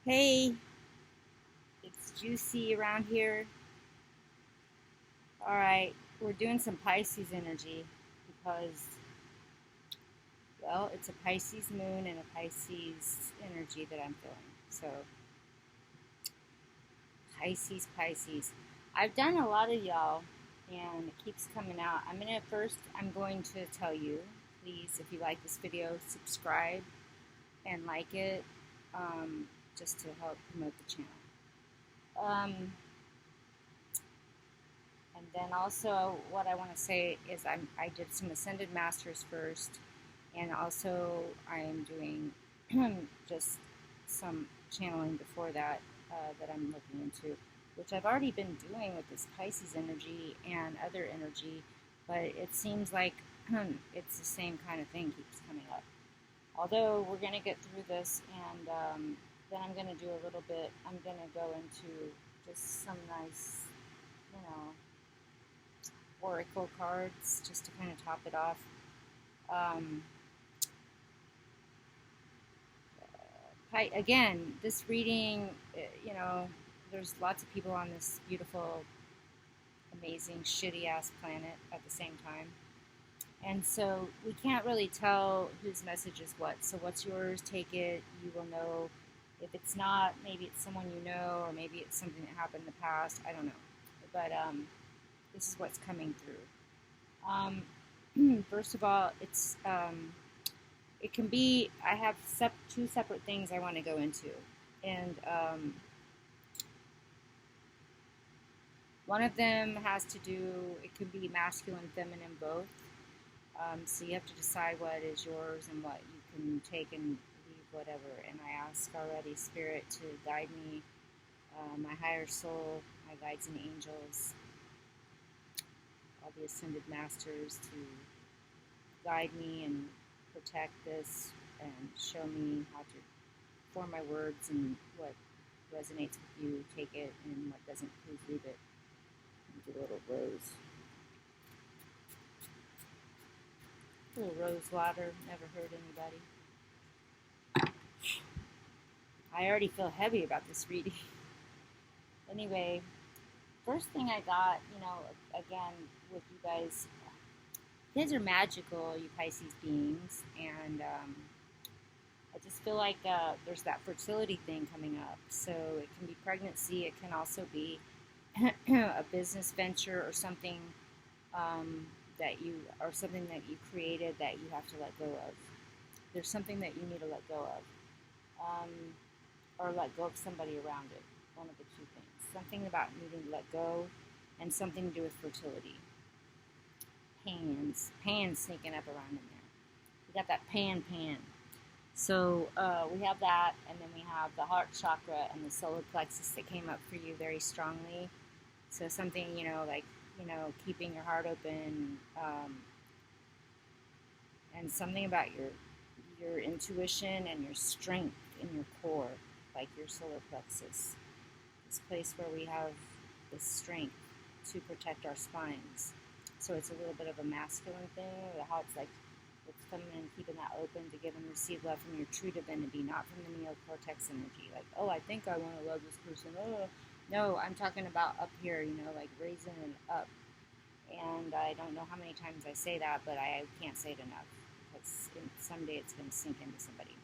Hey, it's juicy around here. All right, we're doing some Pisces energy because, well, it's a Pisces moon and a Pisces energy that I'm feeling. So, Pisces. I've done a lot of y'all, and it keeps coming out. I'm going to tell you, please, if you like this video, subscribe and like it, just to help promote the channel. And then also, what I want to say is I did some Ascended Masters first, and also I am doing just some channeling before that that I'm looking into, which I've already been doing with this Pisces energy and other energy, but it seems like it's the same kind of thing keeps coming up. Although we're going to get through this, and then I'm going to do a little bit, I'm going to go into just some nice, you know, oracle cards just to kind of top it off. Um, Again, this reading, there's lots of people on this beautiful, amazing, shitty ass planet at the same time. And so we can't really tell whose message is what. So what's yours? Take it. You will know. If it's not, maybe it's someone you know, or maybe it's something that happened in the past. I don't know. But this is what's coming through. First of all, it can be, I have two separate things I want to go into. And one of them has to do, it can be masculine, feminine, both. So you have to decide what is yours and what you can take and leave, whatever. And I ask already Spirit to guide me, my higher soul, my guides and angels, all the Ascended Masters to guide me and protect this and show me how to form my words, and what resonates with you, take it, and what doesn't, please leave it. Do a little rose. A little rose water, never hurt anybody. I already feel heavy about this reading. Anyway, first thing I got, again, with you guys are magical, you Pisces beings, and I just feel like there's that fertility thing coming up. So it can be pregnancy, it can also be a business venture or something or something that you created that you have to let go of. There's something that you need to let go of, or let go of somebody around it. One of the two things. Something about needing to let go, and something to do with fertility. Pans sneaking up around in there. We got that pan. So we have that, and then we have the heart chakra and the solar plexus that came up for you very strongly. So something, keeping your heart open, and something about your intuition and your strength in your core, like your solar plexus. This place where we have the strength to protect our spines. So it's a little bit of a masculine thing, how it's like it's coming and keeping that open to give and receive love from your true divinity, not from the neocortex energy. Like, oh, I think I want to love this person. Oh, no, I'm talking about up here, like raising it up. And I don't know how many times I say that, but I can't say it enough, because someday it's going to sink into somebody.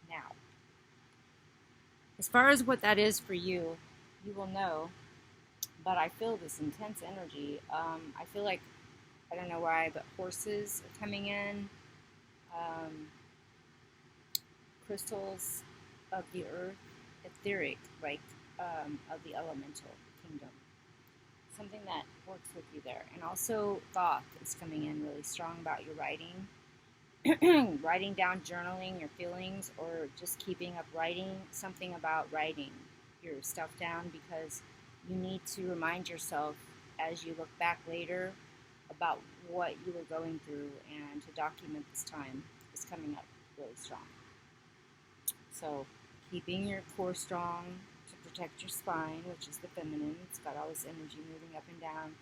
Now, as far as what that is for you, you will know. But I feel this intense energy. I feel like, I don't know why, but horses are coming in, crystals of the earth, etheric, like of the elemental kingdom. Something that works with you there. And also thought is coming in really strong about your writing. Writing down, journaling your feelings, or just keeping up writing, something about writing your stuff down, because you need to remind yourself as you look back later about what you were going through, and to document this time is coming up really strong. So keeping your core strong to protect your spine, which is the feminine. It's got all this energy moving up and down,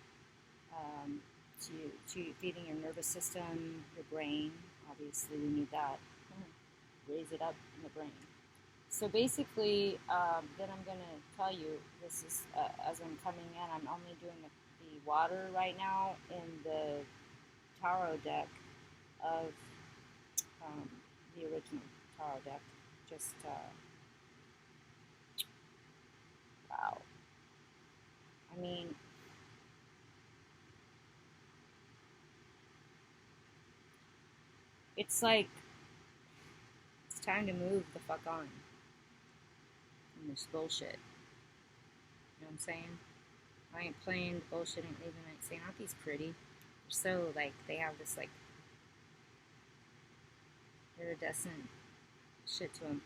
to feeding your nervous system, your brain. Obviously, we need that. raise it up in the brain. So basically, then I'm going to tell you, this is, as I'm coming in, I'm only doing the water right now in the tarot deck of the original tarot deck. Just, wow. I mean, it's like, it's time to move the fuck on from this bullshit. You know what I'm saying? I ain't playing bullshit, ain't leaving, ain't saying, aren't these pretty? They're so, like, they have this, like, iridescent shit to them.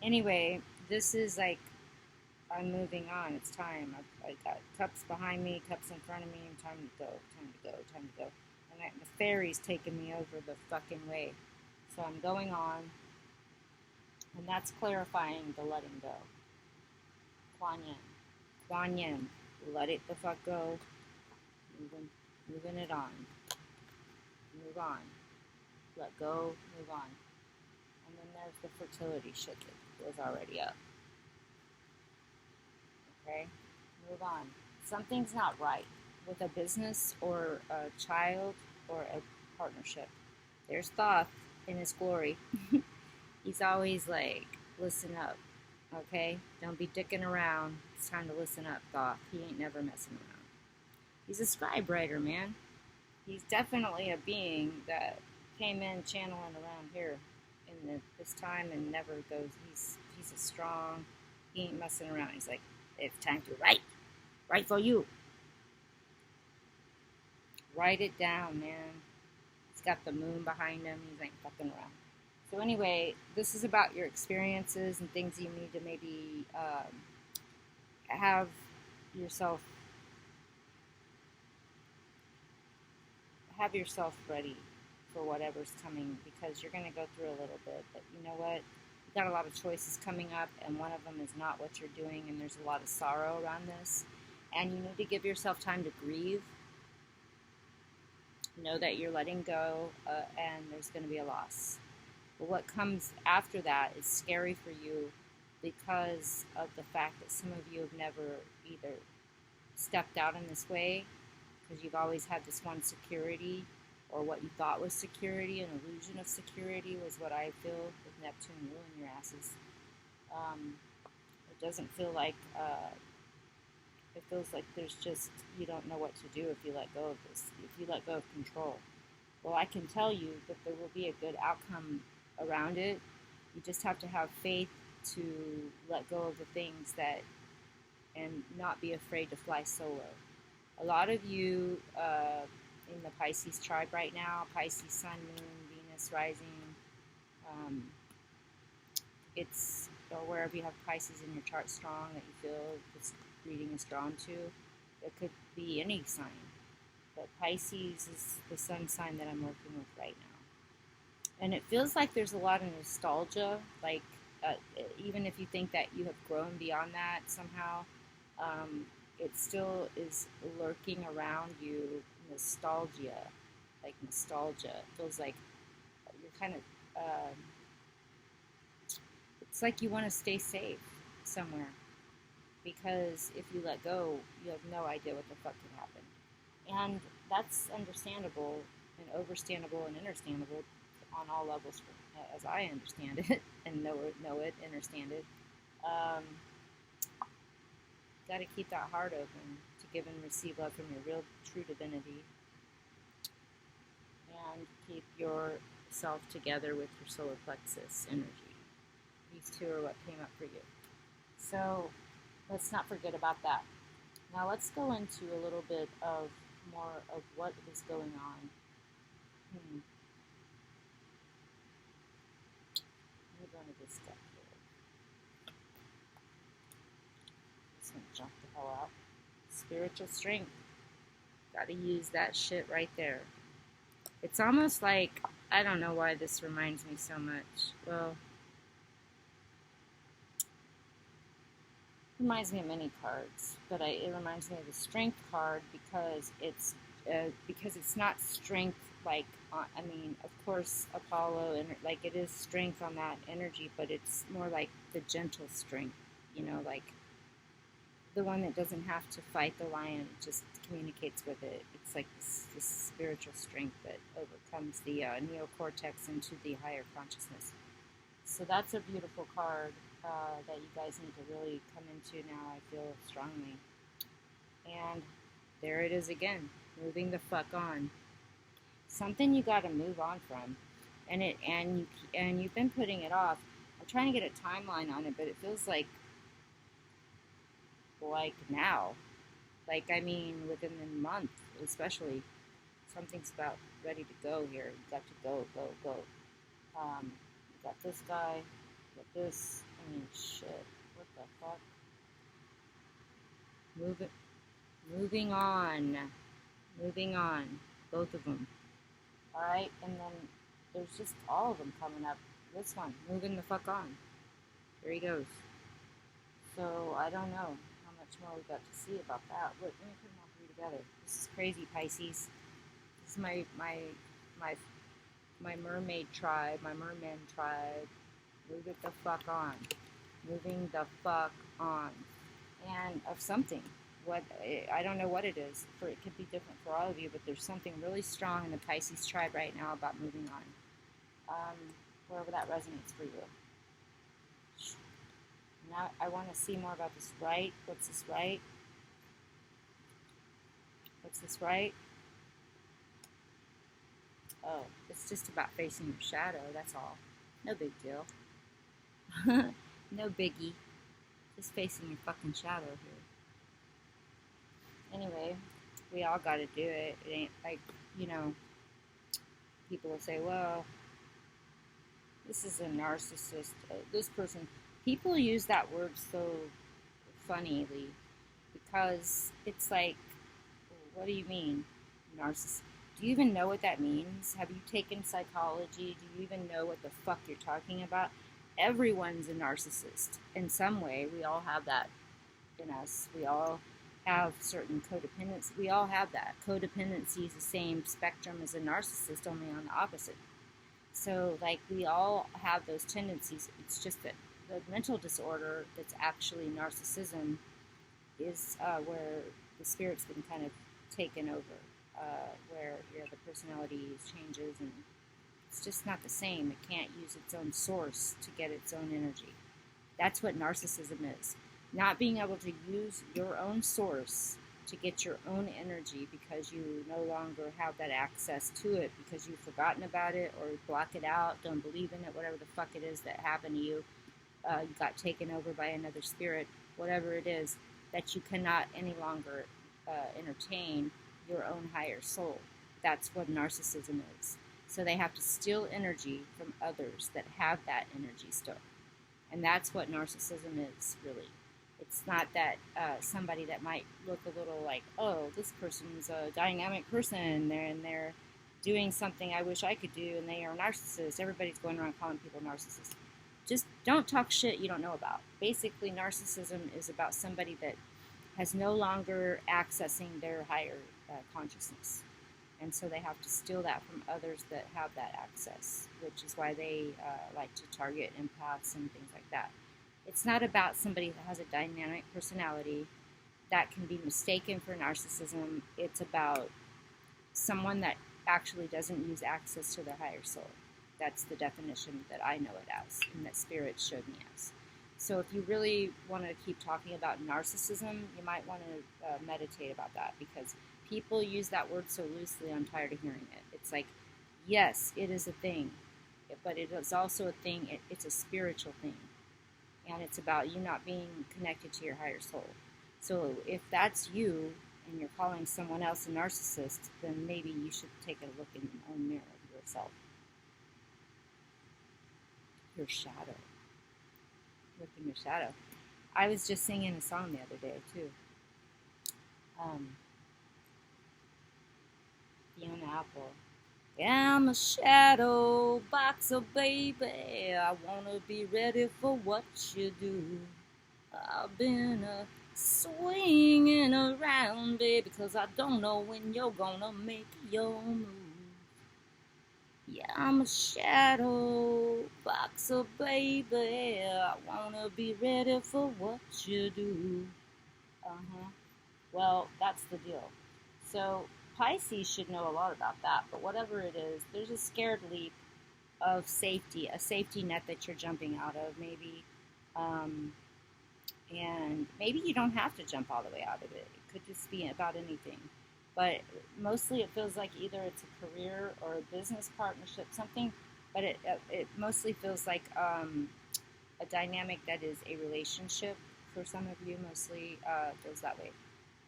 Anyway, this is, like, I'm moving on. It's time. I got cups behind me, cups in front of me, and time to go, time to go, time to go. And the fairy's taking me over the fucking way. So I'm going on, and that's clarifying the letting go. Kuan Yin. Kuan Yin. Let it the fuck go. Moving it on. Move on. Let go. Move on. And then there's the fertility shit that was already up. Okay? Move on. Something's not right with a business or a child or a partnership. There's Thoth in his glory. He's always like, listen up, okay? Don't be dicking around. It's time to listen up, Thoth. He ain't never messing around. He's a scribe writer, man. He's definitely a being that came in channeling around here in this time and never goes. He's a strong. He ain't messing around. He's like, it's time to write for you. Write it down, man. He's got the moon behind him. He ain't fucking around. So anyway, this is about your experiences and things you need to maybe have yourself ready for whatever's coming, because you're going to go through a little bit. But you know what? You've got a lot of choices coming up, and one of them is not what you're doing, and there's a lot of sorrow around this. And you need to give yourself time to grieve. Know that you're letting go, and there's going to be a loss. But what comes after that is scary for you because of the fact that some of you have never either stepped out in this way, because you've always had this one security, or what you thought was security, an illusion of security was what I feel with Neptune ruling your asses. It doesn't feel like, it feels like there's just, you don't know what to do if you let go of this, if you let go of control. Well, I can tell you that there will be a good outcome around it. You just have to have faith to let go of the things that, and not be afraid to fly solo. A lot of you in the Pisces tribe right now, Pisces sun, moon, Venus rising, it's, or wherever you have Pisces in your chart strong that you feel this reading is drawn to, it could be any sign. But Pisces is the sun sign that I'm working with right now. And it feels like there's a lot of nostalgia, like even if you think that you have grown beyond that somehow, it still is lurking around you, nostalgia. Like nostalgia. It feels like you're kind of, it's like you want to stay safe somewhere. Because if you let go, you have no idea what the fuck could happen. And that's understandable and overstandable and understandable on all levels, as I understand it and know it, understand it. Got to keep that heart open to give and receive love from your real, true divinity, and keep yourself together with your solar plexus energy. These two are what came up for you. So let's not forget about that. Now let's go into a little bit of more of what is going on. Let me go into this deck here. Just gonna jump the hell out. Spiritual strength. Gotta use that shit right there. It's almost like, I don't know why this reminds me so much. Well, it reminds me of many cards, but it reminds me of the strength card because it's not strength like I mean, of course, Apollo, and like it is strength on that energy, but it's more like the gentle strength, like the one that doesn't have to fight the lion, it just communicates with it. It's like this spiritual strength that overcomes the neocortex into the higher consciousness. So that's a beautiful card that you guys need to really come into now, I feel strongly. And there it is again, moving the fuck on. Something you got to move on from, and you've been putting it off. I'm trying to get a timeline on it, but it feels like now, like I mean within the month, especially. Something's about ready to go here. You got to go. You got this guy, you got this. I mean, shit. What the fuck? Moving on. Both of them. All right, and then there's just all of them coming up. This one, moving the fuck on. There he goes. So I don't know how much more we got to see about that. Look, let me put them all three together. This is crazy, Pisces. This is my mermaid tribe, my merman tribe. Move it the fuck on. Moving the fuck on. And of something. What I don't know what it is. It could be different for all of you, but there's something really strong in the Pisces tribe right now about moving on. Wherever that resonates for you. Now I want to see more about this right. What's this right? What's this right? Oh, it's just about facing your shadow, that's all. No big deal. No biggie. Just facing your fucking shadow here. Anyway, we all gotta do it. It ain't like, people will say, well, this is a narcissist. This person, people use that word so funnily because it's like, what do you mean, narcissist? Do you even know what that means? Have you taken psychology? Do you even know what the fuck you're talking about? Everyone's a narcissist in some way. We all have that in us. We all have certain codependency. We all have that. Codependency is the same spectrum as a narcissist, only on the opposite. So, like, we all have those tendencies. It's just that the mental disorder that's actually narcissism is where the spirit's been kind of taken over, where the personality changes and it's just not the same. It can't use its own source to get its own energy. That's what narcissism is. Not being able to use your own source to get your own energy because you no longer have that access to it because you've forgotten about it or block it out, don't believe in it, whatever the fuck it is that happened to you. You got taken over by another spirit, whatever it is, that you cannot any longer entertain your own higher soul. That's what narcissism is. So they have to steal energy from others that have that energy still. And that's what narcissism is, really. It's not that somebody that might look a little like, oh, this person's a dynamic person and they're doing something I wish I could do and they are a narcissist. Everybody's going around calling people narcissists. Just don't talk shit you don't know about. Basically, narcissism is about somebody that has no longer accessing their higher consciousness. And so they have to steal that from others that have that access, which is why they like to target empaths and things like that. It's not about somebody that has a dynamic personality that can be mistaken for narcissism. It's about someone that actually doesn't use access to their higher soul. That's the definition that I know it as and that Spirit showed me as. So if you really want to keep talking about narcissism, you might want to meditate about that because people use that word so loosely, I'm tired of hearing it. It's like, yes, it is a thing, but it is also a thing, it's a spiritual thing. And it's about you not being connected to your higher soul. So if that's you and you're calling someone else a narcissist, then maybe you should take a look in your own mirror of yourself. Your shadow. Look in your shadow. I was just singing a song the other day, too. Fiona Apple. Yeah, I'm a shadow boxer, baby. I wanna be ready for what you do. I've been swinging around, baby, because I don't know when you're gonna make your move. Yeah, I'm a shadow boxer, baby. I wanna be ready for what you do. Uh-huh. Well, that's the deal. So Pisces should know a lot about that, but whatever it is, there's a scared leap of safety, a safety net that you're jumping out of, maybe. Um, and maybe you don't have to jump all the way out of it. It could just be about anything. But mostly it feels like either it's a career or a business partnership, something, but it mostly feels like a dynamic that is a relationship for some of you, mostly feels that way.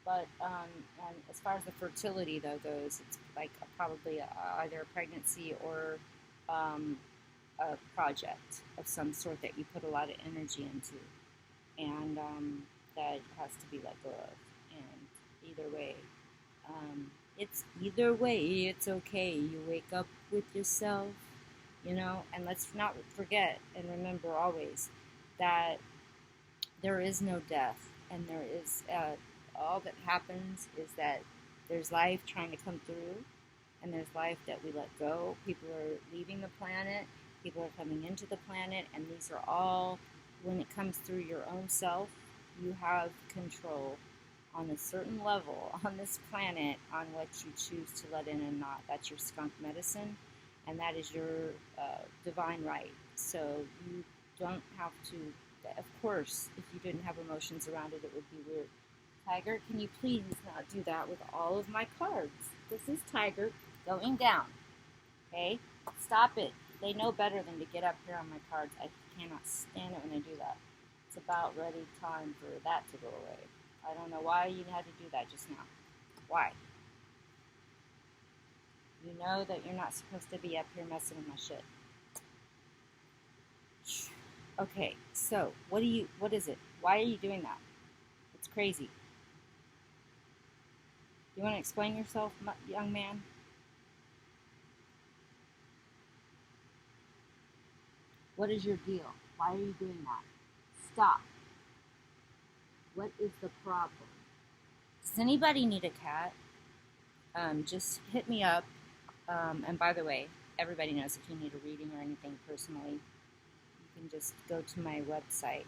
But and as far as the fertility though goes, it's like probably either a pregnancy or um, a project of some sort that you put a lot of energy into, and that has to be let go of. And either way, either way, it's okay. You wake up with yourself, and let's not forget and remember always that there is no death, and there is all that happens is that there's life trying to come through, and there's life that we let go. People are leaving the planet, people are coming into the planet, and these are all, when it comes through your own self, you have control on a certain level on this planet on what you choose to let in and not. That's your skunk medicine, and that is your divine right. So you don't have to, of course, if you didn't have emotions around it, it would be weird. Tiger, can you please not do that with all of my cards? This is Tiger going down. Okay? Stop it. They know better than to get up here on my cards. I cannot stand it when they do that. It's about ready time for that to go away. I don't know why you had to do that just now. Why? You know that you're not supposed to be up here messing with my shit. Okay, so what is it? Why are you doing that? It's crazy. You want to explain yourself, young man? What is your deal? Why are you doing that? Stop. What is the problem? Does anybody need a cat? Just hit me up. And by the way, everybody knows if you need a reading or anything personally, you can just go to my website.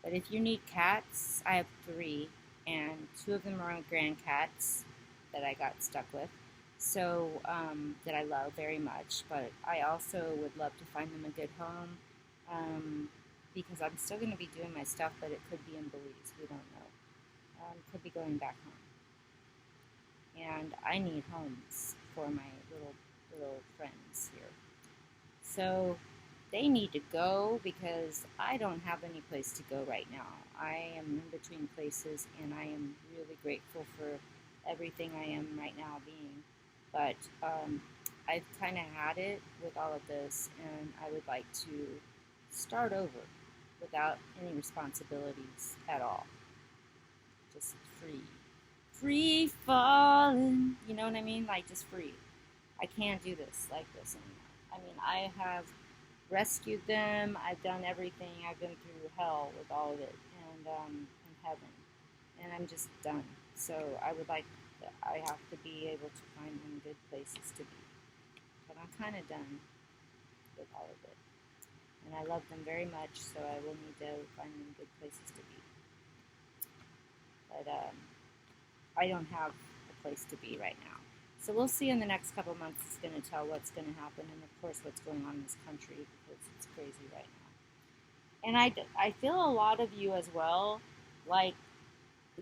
But if you need cats, I have 3, and 2 of them are grand cats that I got stuck with. So, that I love very much, but I also would love to find them a good home, because I'm still going to be doing my stuff, but it could be in Belize. We don't know. Could be going back home. And I need homes for my little friends here. So they need to go because I don't have any place to go right now. I am in between places, and I am really grateful for everything I am right now being. But I've kind of had it with all of this, and I would like to start over without any responsibilities at all. Just free. Free falling. You know what I mean? Like, just free. I can't do this like this anymore. I mean, I have rescued them. I've done everything. I've been through hell with all of it, and in heaven, and I'm just done. So I would like, I have to be able to find them good places to be. But I'm kind of done with all of it, and I love them very much. So I will need to find them good places to be. But I don't have a place to be right now. So we'll see in the next couple of months. It's going to tell what's going to happen, and of course what's going on in this country, because it's crazy right now. And I feel a lot of you as well, like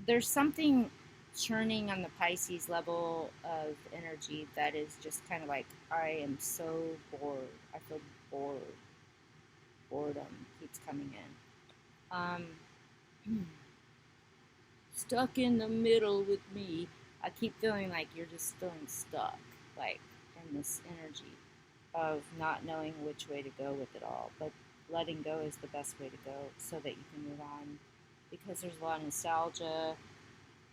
there's something churning on the Pisces level of energy that is just kind of like, I am so bored. I feel bored. Boredom keeps coming in. Stuck in the middle with me. I keep feeling like you're just feeling stuck, like in this energy of not knowing which way to go with it all. But letting go is the best way to go so that you can move on, because there's a lot of nostalgia.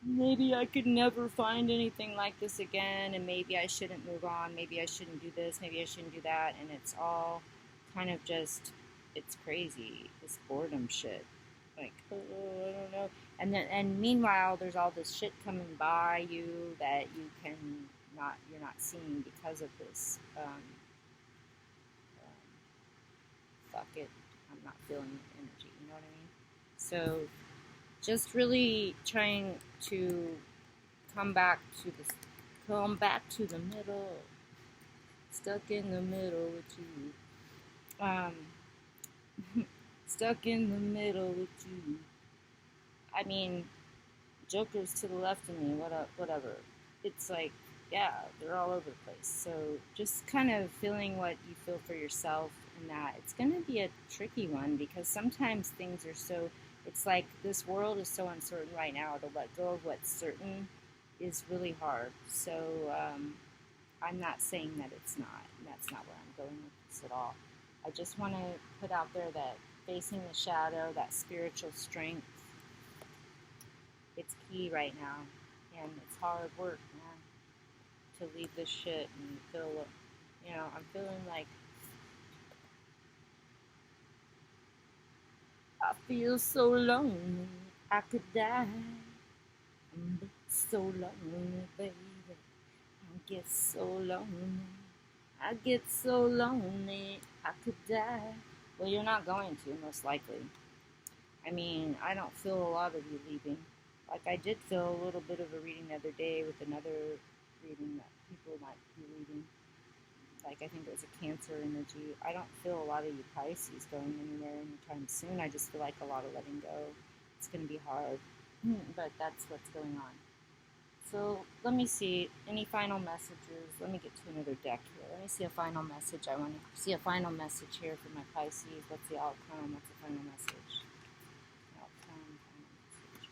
Maybe I could never find anything like this again, and maybe I shouldn't move on. Maybe I shouldn't do this. Maybe I shouldn't do that. And it's all kind of just, it's crazy, this boredom shit. Like, oh, I don't know. And meanwhile, there's all this shit coming by you that you're not seeing because of this. it, I'm not feeling the energy, you know what I mean? So just really trying to come back to the middle, stuck in the middle with you. Stuck in the middle with you. I mean, Joker's to the left of me, whatever. It's like, yeah, they're all over the place. So just kind of feeling what you feel for yourself, and that it's going to be a tricky one because sometimes things are so, it's like this world is so uncertain right now. To let go of what's certain is really hard. So I'm not saying that it's not. That's not where I'm going with this at all. I just want to put out there that facing the shadow, that spiritual strength, it's key right now. And it's hard work, man, to leave this shit and feel, I'm feeling like I feel so lonely, I could die. I'm so lonely, baby. I get so lonely. I get so lonely, I could die. Well, you're not going to, most likely. I mean, I don't feel a lot of you leaving. Like, I did feel a little bit of a reading the other day with another reading that people might be leaving. Like, I think it was a Cancer energy. I don't feel a lot of you Pisces going anywhere anytime soon. I just feel like a lot of letting go. It's going to be hard, but that's what's going on. So let me see any final messages. Let me get to another deck here. Let me see a final message. I want to see a final message here for my Pisces. What's the outcome? What's the final message? Outcome, final message.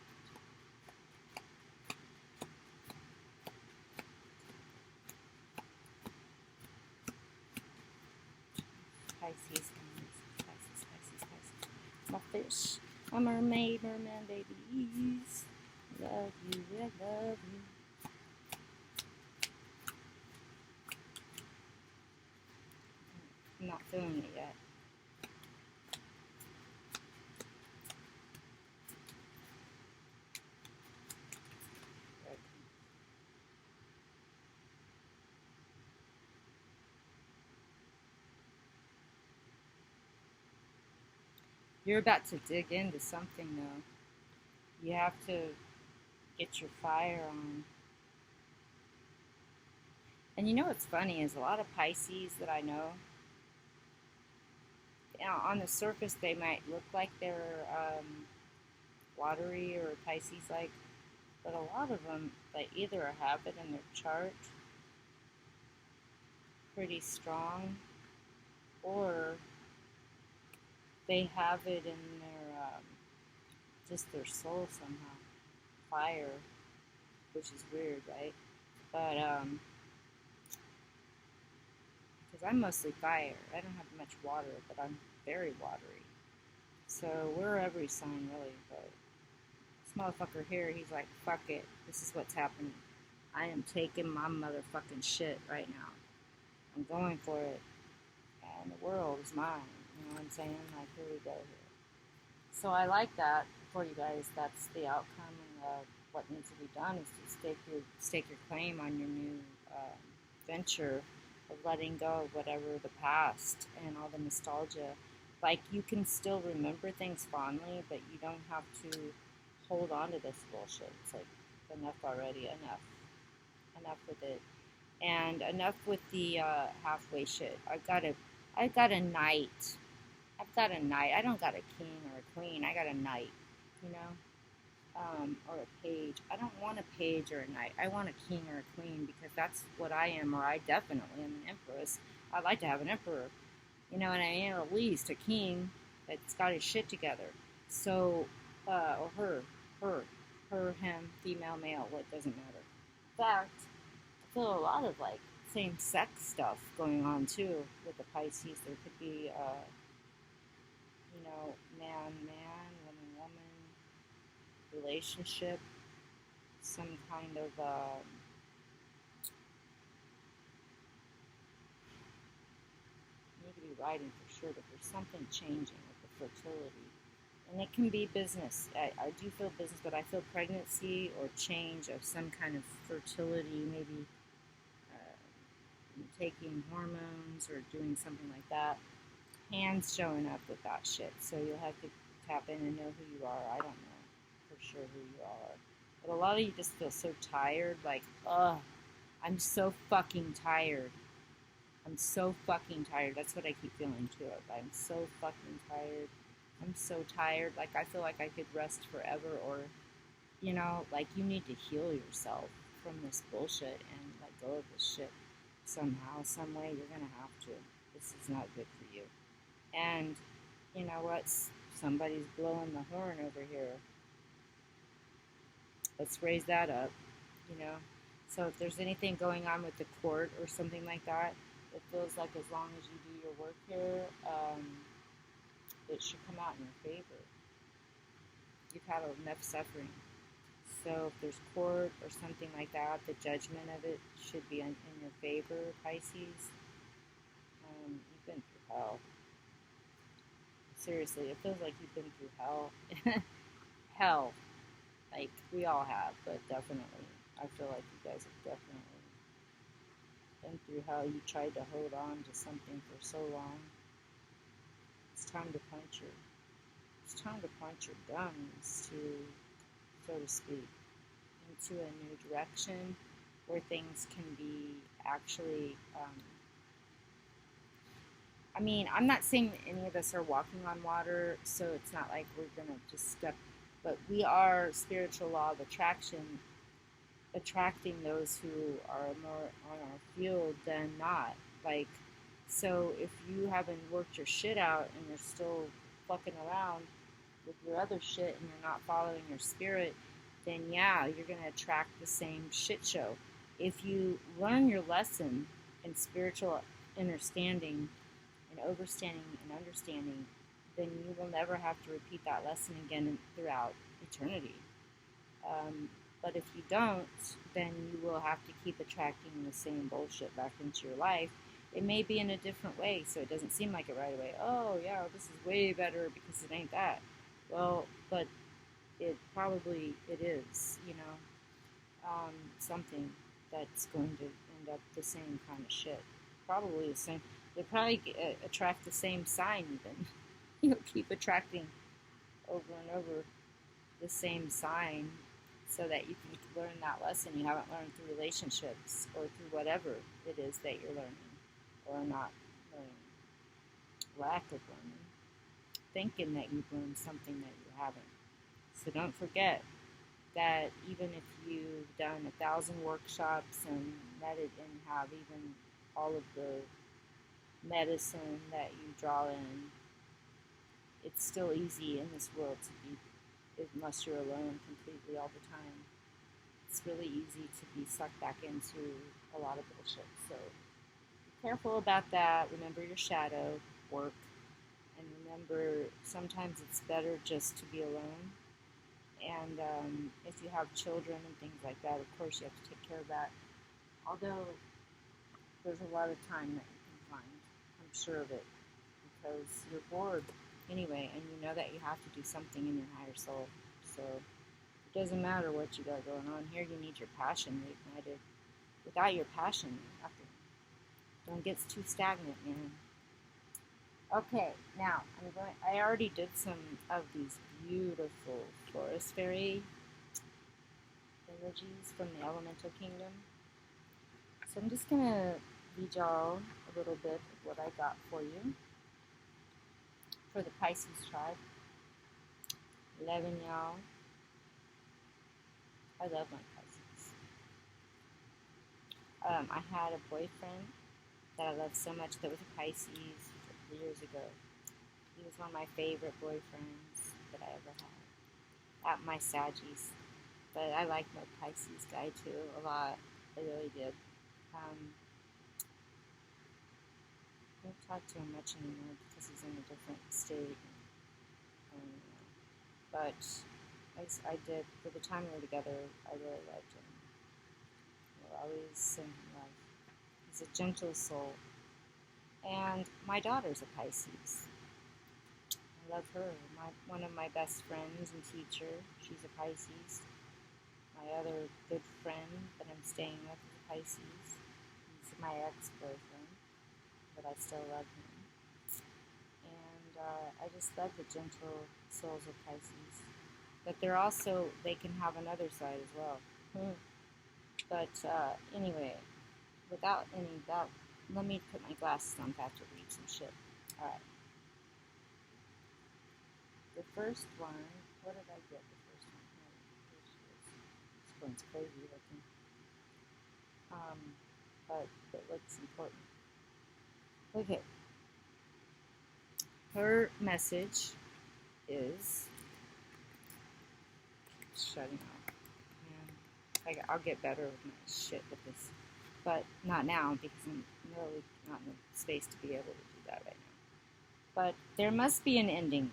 Pisces, Pisces, Pisces, Pisces. My fish, my mermaid, merman babies. Love you, I love you. I'm not feeling it yet. You're about to dig into something, though. You have to get your fire on. And you know what's funny is a lot of Pisces that I know, on the surface they might look like they're watery or Pisces-like, but a lot of them, they either have it in their chart pretty strong, or they have it in their just their soul somehow, fire, which is weird, right? But because I'm mostly fire, I don't have much water, but I'm very watery. So we're every sign really, but this motherfucker here, he's like, fuck it, this is what's happening. I am taking my motherfucking shit right now. I'm going for it, and the world is mine. You know what I'm saying? Like, here we go here. So I like that for you guys. That's the outcome, and what needs to be done is to stake your claim on your new venture of letting go of whatever the past and all the nostalgia. Like, you can still remember things fondly, but you don't have to hold on to this bullshit. It's like, enough already, enough with it. And enough with the halfway shit. I've got a knight. I don't got a king or a queen. I got a knight, you know, or a page. I don't want a page or a knight. I want a king or a queen because that's what I am, or I definitely am an empress. I'd like to have an emperor, you know, and I am at least a king that's got his shit together. So, or her, him, female, male, what doesn't matter. In fact, I feel a lot of like same-sex stuff going on too with the Pisces. There could be, you know, man, woman, woman, relationship, some kind of, you could be writing for sure, but there's something changing with the fertility. And it can be business. I do feel business, but I feel pregnancy or change of some kind of fertility, maybe taking hormones or doing something like that. hands showing up with that shit. So you'll have to tap in and know who you are. I don't know for sure who you are. But a lot of you just feel so tired, like, ugh, I'm so fucking tired. I'm so fucking tired. That's what I keep feeling too. I'm so fucking tired. I'm so tired. Like, I feel like I could rest forever, or, like, you need to heal yourself from this bullshit and let go of this shit somehow, some way. You're gonna have to. This is not good for you. And you know what? Somebody's blowing the horn over here. Let's raise that up, you know. So if there's anything going on with the court or something like that, it feels like as long as you do your work here, it should come out in your favor. You've had enough suffering. So if there's court or something like that, the judgment of it should be in your favor, Pisces. You've been through hell. Seriously, it feels like you've been through hell. Hell. Like, we all have, but definitely. I feel like you guys have definitely been through hell. You tried to hold on to something for so long. It's time to punch your guns, so to speak, into a new direction where things can be actually, I'm not saying any of us are walking on water, so it's not like we're going to just step, but we are spiritual law of attraction, attracting those who are more on our field than not. Like, so if you haven't worked your shit out and you're still fucking around with your other shit and you're not following your spirit, then yeah, you're going to attract the same shit show. If you learn your lesson in spiritual understanding and overstanding and understanding, then you will never have to repeat that lesson again throughout eternity. But if you don't, then you will have to keep attracting the same bullshit back into your life. It may be in a different way, so it doesn't seem like it right away. Oh, yeah, this is way better because it ain't that. Well, but it is, something that's going to end up the same kind of shit. Probably the same. You'll probably attract the same sign even. You'll keep attracting over and over the same sign so that you can learn that lesson you haven't learned through relationships or through whatever it is that you're learning or not learning. Lack of learning. Thinking that you've learned something that you haven't. So don't forget that even if you've done 1,000 workshops and have even all of the medicine that you draw in, it's still easy in this world to be, unless you're alone completely all the time, it's really easy to be sucked back into a lot of bullshit. So be careful about that. Remember your shadow work. And remember, sometimes it's better just to be alone. And if you have children and things like that, of course you have to take care of that. Although there's a lot of time that you can find, I'm sure of it, because you're bored anyway, and you know that you have to do something in your higher soul. So it doesn't matter what you got going on here. You need your passion reignited. Without your passion, nothing. Don't get too stagnant, man. Okay, now I already did some of these beautiful forest fairy energies from the elemental kingdom. So I'm just gonna read y'all a little bit of what I got for you for the Pisces tribe. Loving y'all. I love my Pisces. I had a boyfriend that I loved so much that was a Pisces 3 years ago. He was one of my favorite boyfriends that I ever had. My Saggies. But I like my Pisces guy too a lot. I really did. I don't talk to him much anymore because he's in a different state. But I did, for the time we were together, I really liked him. We'll always send him love. He's a gentle soul. And my daughter's a Pisces. I love her. One of my best friends and teacher, she's a Pisces. My other good friend that I'm staying with is a Pisces. He's my ex-boyfriend, but I still love him. I just love the gentle souls of Pisces. But they're also, they can have another side as well. But anyway, without any doubt, let me put my glasses on if I have to read some shit. Alright. The first one, what did I get the first one? Oh, here she is. This one's crazy looking. But it looks important. Okay. Her message is shutting off. Man, I'll get better with my shit with this. But not now, because I'm really not in the space to be able to do that right now. But there must be an ending,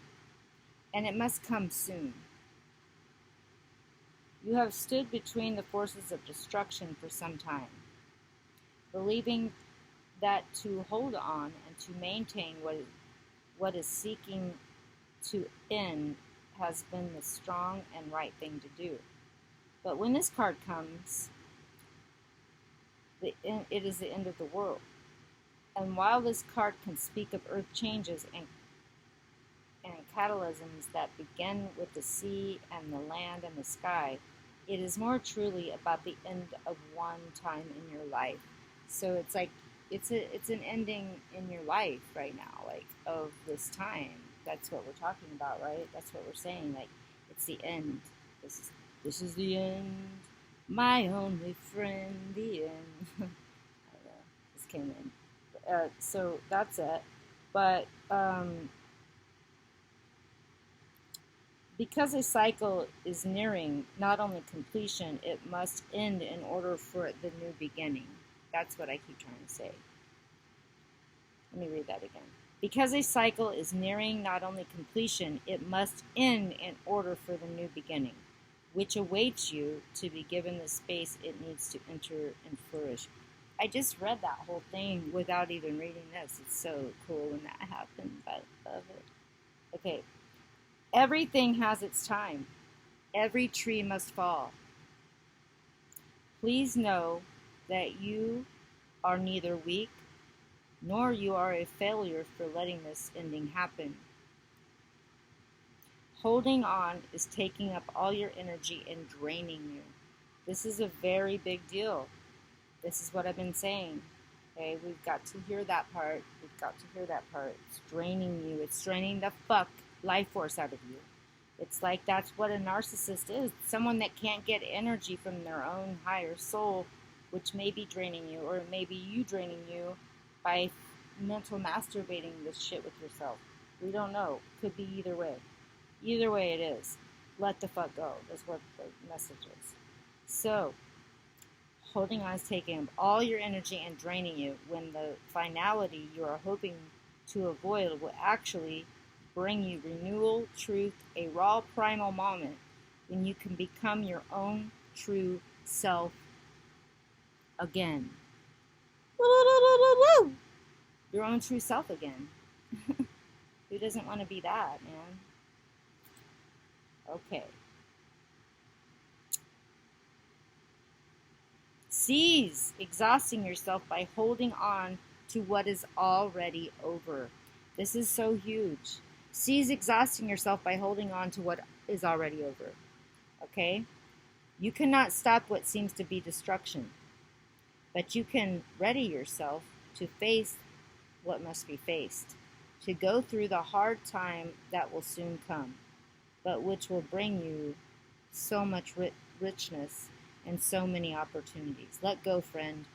and it must come soon. You have stood between the forces of destruction for some time, believing that to hold on and to maintain what is seeking to end has been the strong and right thing to do. But when this card comes, it is the end of the world. And while this card can speak of earth changes and catalysms that begin with the sea and the land and the sky, it is more truly about the end of one time in your life. So it's like it's an ending in your life right now, like of this time. That's what we're talking about, right? That's what we're saying. Like it's the end. This is the end, my only friend. The end. I don't know. This came in. So that's it. But because a cycle is nearing not only completion, it must end in order for the new beginning. That's what I keep trying to say. Let me read that again. Because a cycle is nearing not only completion, it must end in order for the new beginning, which awaits you to be given the space it needs to enter and flourish. I just read that whole thing without even reading this. It's so cool when that happens. I love it. Okay. Everything has its time. Every tree must fall. Please know that you are neither weak nor you are a failure for letting this ending happen. Holding on is taking up all your energy and draining you. This is a very big deal. This is what I've been saying. Okay, we've got to hear that part. We've got to hear that part. It's draining you. It's draining the fuck life force out of you. It's like that's what a narcissist is. Someone that can't get energy from their own higher soul, which may be draining you, or it may be you draining you by mental masturbating this shit with yourself. We don't know. Could be either way. Either way it is. Let the fuck go. That's what the message is. So, holding on is taking up all your energy and draining you when the finality you are hoping to avoid will actually bring you renewal, truth, a raw primal moment when you can become your own true self again. Your own true self again. Who doesn't want to be that, man? Okay. Cease exhausting yourself by holding on to what is already over. This is so huge. Cease exhausting yourself by holding on to what is already over. Okay? You cannot stop what seems to be destruction, but you can ready yourself to face what must be faced, to go through the hard time that will soon come, but which will bring you so much richness and so many opportunities. Let go, friend,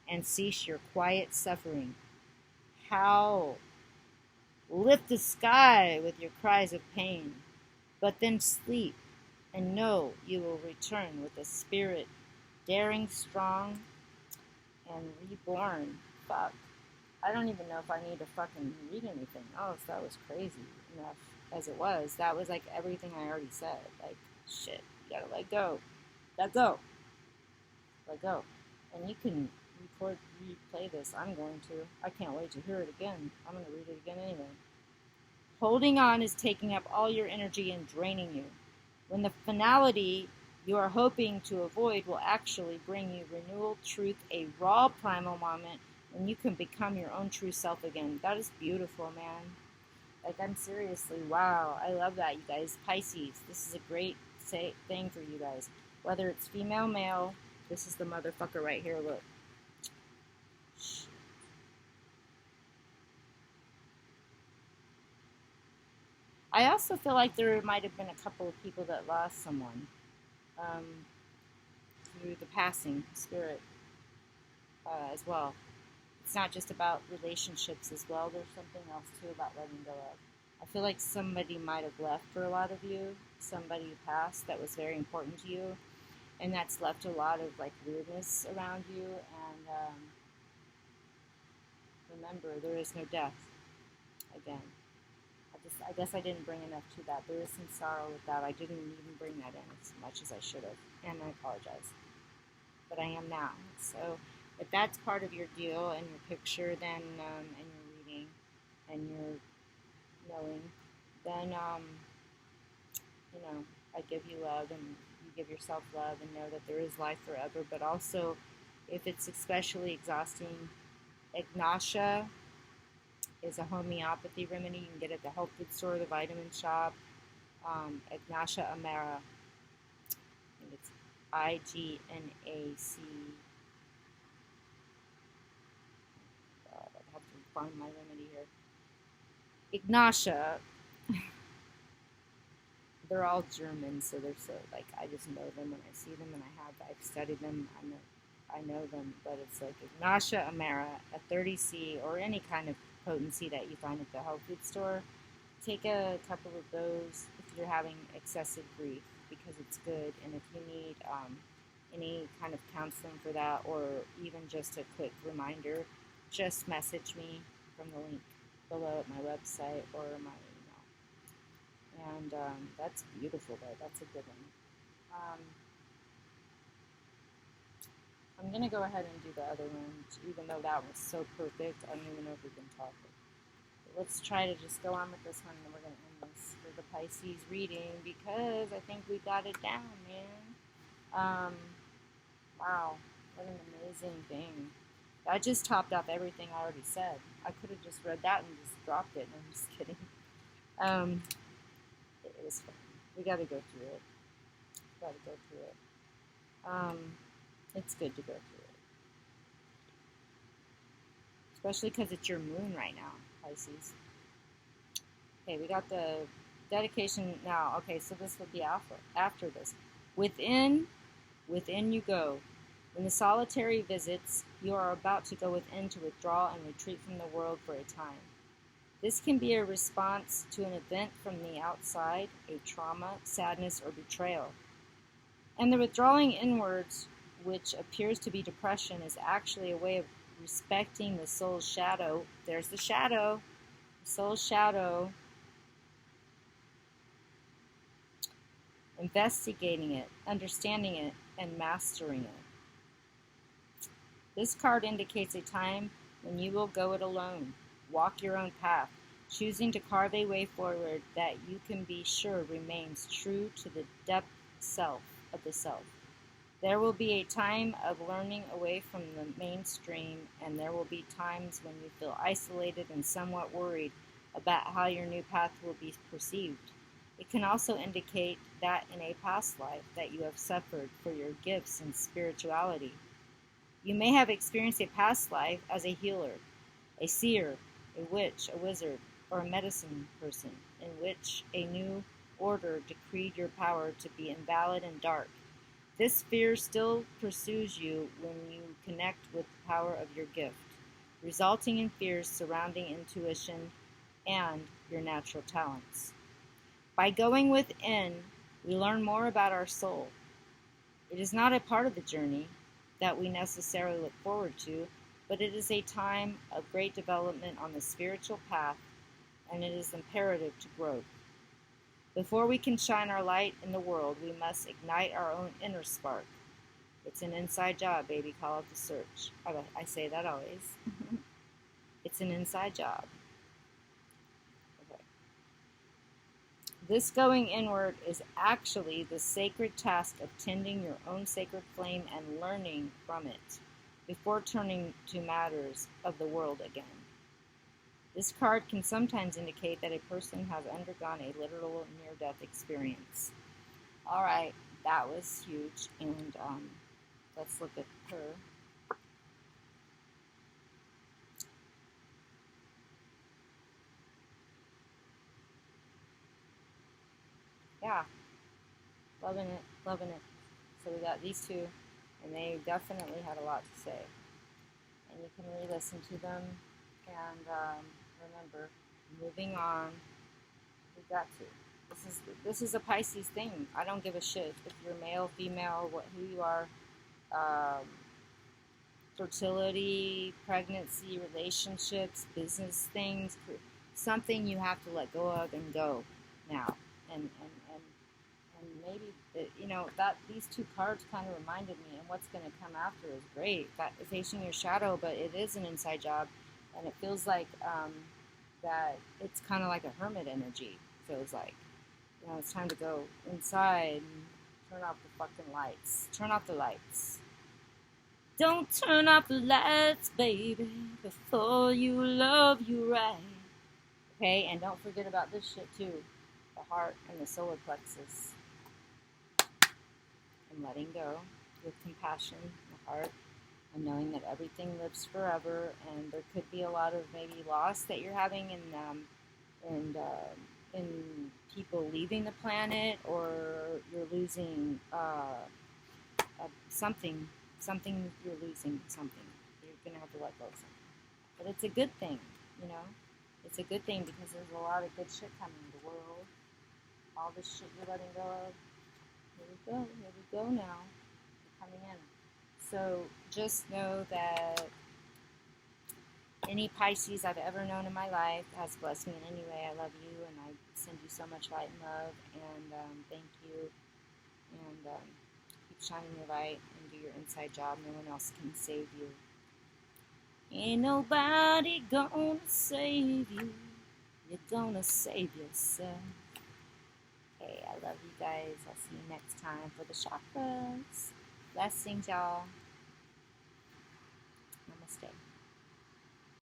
and cease your quiet suffering. Howl. Lift the sky with your cries of pain, but then sleep and know you will return with a spirit daring, strong, and reborn. Fuck. I don't even know if I need to fucking read anything else. That was crazy enough as it was. That was like everything I already said. Like, shit, you gotta let go. Let go. Let go. And you can replay this. I'm going to. I can't wait to hear it again. I'm going to read it again anyway. Holding on is taking up all your energy and draining you, when the finality you are hoping to avoid will actually bring you renewal, truth, a raw primal moment when you can become your own true self again. That is beautiful, man. Like, I'm seriously, wow, I love that, you guys. Pisces, this is a great thing for you guys. Whether it's female, male, this is the motherfucker right here, look. I also feel like there might have been a couple of people that lost someone um, through the passing spirit as well. It's not just about relationships as well. There's something else too about letting go of. I feel like somebody might have left for a lot of you. Somebody who passed that was very important to you, and that's left a lot of like weirdness around you. And remember, there is no death. Again, I guess I didn't bring enough to that. There is some sorrow with that. I didn't even bring that in as much as I should have, and I apologize. But I am now. So if that's part of your deal and your picture, then and your reading and your knowing, then I give you love and you give yourself love and know that there is life forever. But also, if it's especially exhausting, ignatia is a homeopathy remedy. You can get it at the health food store, the vitamin shop. Ignatia amara. I think it's IGNAC. God, I have to find my remedy here. Ignatia. They're all German, so they're so like I just know them when I see them, and I've studied them. I know them, but it's like Ignatia amara, a 30C, or any kind of potency that you find at the health food store. Take a couple of those if you're having excessive grief because it's good, and if you need any kind of counseling for that, or even just a quick reminder, just message me from the link below at my website or my email. And that's beautiful, though. That's a good one. I'm going to go ahead and do the other one, even though that was so perfect. I don't even know if we can talk it. But let's try to just go on with this one, and then we're going to end this for the Pisces reading, because I think we got it down, man. Wow, what an amazing thing. That just topped off everything I already said. I could have just read that and just dropped it. No, I'm just kidding. It was fun. We got to go through it. It's good to go through it. Especially because it's your moon right now, Pisces. Okay, we got the dedication now. Okay, so this will be after this. Within you go. When the solitary visits, you are about to go within to withdraw and retreat from the world for a time. This can be a response to an event from the outside, a trauma, sadness, or betrayal. And the withdrawing inwards, which appears to be depression, is actually a way of respecting the soul's shadow. There's the shadow. The soul's shadow. Investigating it, understanding it, and mastering it. This card indicates a time when you will go it alone, walk your own path, choosing to carve a way forward that you can be sure remains true to the depth self of the self. There will be a time of learning away from the mainstream, and there will be times when you feel isolated and somewhat worried about how your new path will be perceived. It can also indicate that in a past life that you have suffered for your gifts and spirituality. You may have experienced a past life as a healer, a seer, a witch, a wizard, or a medicine person, in which a new order decreed your power to be invalid and dark. This fear still pursues you when you connect with the power of your gift, resulting in fears surrounding intuition and your natural talents. By going within, we learn more about our soul. It is not a part of the journey that we necessarily look forward to, but it is a time of great development on the spiritual path, and it is imperative to growth. Before we can shine our light in the world, we must ignite our own inner spark. It's an inside job, baby. Call it the search. I say that always. It's an inside job. Okay. This going inward is actually the sacred task of tending your own sacred flame and learning from it before turning to matters of the world again. This card can sometimes indicate that a person has undergone a literal near-death experience. All right, that was huge, and let's look at her. Yeah, loving it, loving it. So we got these two, and they definitely had a lot to say. And you can re-listen to them, and remember, moving on. We got to. This is a Pisces thing. I don't give a shit if you're male, female, who you are. Um, Fertility, pregnancy, relationships, business things, something you have to let go of and go now. And maybe that these two cards kind of reminded me, and what's going to come after is great. That facing your shadow, but it is an inside job, and it feels like that it's kind of like a hermit energy. Feels like it's time to go inside and turn off the fucking lights. Turn off the lights. Don't turn off the lights, baby, before you love you right. Okay, and don't forget about this shit too. The heart and the solar plexus. And letting go with compassion in the heart. And knowing that everything lives forever. And there could be a lot of maybe loss that you're having in people leaving the planet, or you're losing something you're losing something. You're going to have to let go of something. But it's a good thing, you know? It's a good thing because there's a lot of good shit coming in the world. All this shit you're letting go of. Here we go now. You're coming in. So just know that any Pisces I've ever known in my life has blessed me in any way. I love you, and I send you so much light and love, and thank you. And keep shining your light and do your inside job. No one else can save you. Ain't nobody gonna save you. You're gonna save yourself. Okay, I love you guys. I'll see you next time for the chakras. Blessings, y'all. Namaste.